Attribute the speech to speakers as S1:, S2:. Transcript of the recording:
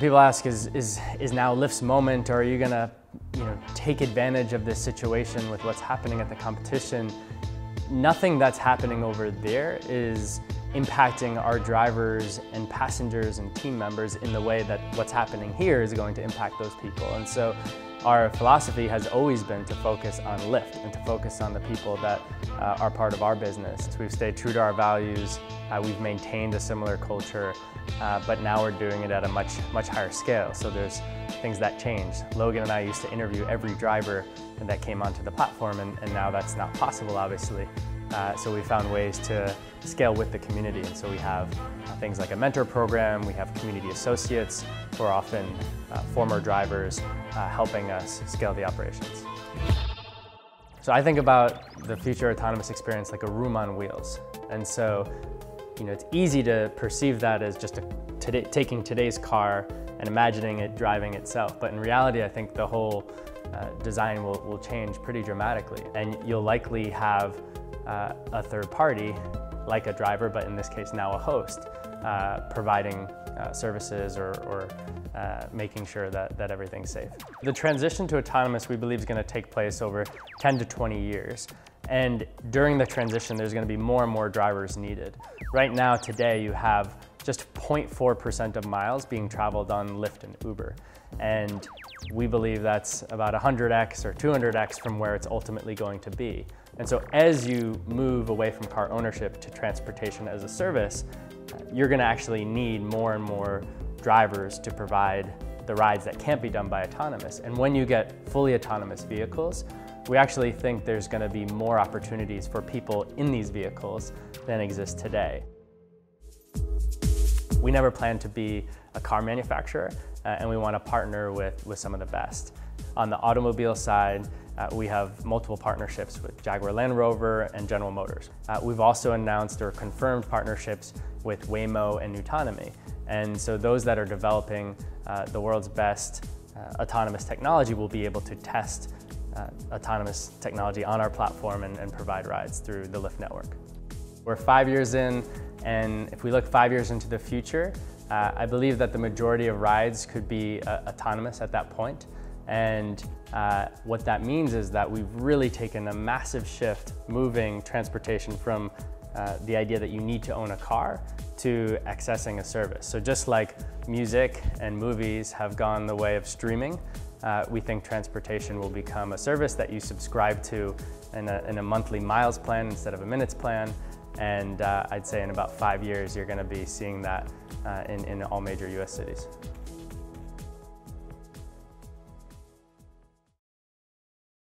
S1: People ask, is now Lyft's moment, or are you gonna, take advantage of this situation with what's happening at the competition? Nothing that's happening over there is impacting our drivers and passengers and team members in the way that what's happening here is going to impact those people. And so our philosophy has always been to focus on Lyft and to focus on the people that are part of our business. So we've stayed true to our values, we've maintained a similar culture, but now we're doing it at a much higher scale. So there's things that changed. Logan and I used to interview every driver that came onto the platform, and now that's not possible, obviously. So we found ways to scale with the community. And so we have things like a mentor program, we have community associates who are often former drivers helping us scale the operations. So I think about the future autonomous experience like a room on wheels. And so, it's easy to perceive that as just taking today's car and imagining it driving itself. But in reality, I think the whole design will change pretty dramatically. And you'll likely have a third party, like a driver, but in this case now a host, providing services or making sure that everything's safe. The transition to autonomous, we believe, is going to take place over 10 to 20 years. And during the transition, there's going to be more and more drivers needed. Right now, today, you have just 0.4% of miles being traveled on Lyft and Uber. And we believe that's about 100x or 200x from where it's ultimately going to be. And so as you move away from car ownership to transportation as a service, you're going to actually need more and more drivers to provide the rides that can't be done by autonomous. And when you get fully autonomous vehicles, we actually think there's going to be more opportunities for people in these vehicles than exist today. We never plan to be a car manufacturer, and we want to partner with some of the best. On the automobile side, we have multiple partnerships with Jaguar Land Rover and General Motors. We've also announced or confirmed partnerships with Waymo and Nutonomy. And so those that are developing the world's best autonomous technology will be able to test autonomous technology on our platform and provide rides through the Lyft network. We're 5 years in, and if we look 5 years into the future, I believe that the majority of rides could be autonomous at that point. And what that means is that we've really taken a massive shift moving transportation from the idea that you need to own a car to accessing a service. So just like music and movies have gone the way of streaming, we think transportation will become a service that you subscribe to in a monthly miles plan instead of a minutes plan. And I'd say in about 5 years, you're going to be seeing that in all major US cities.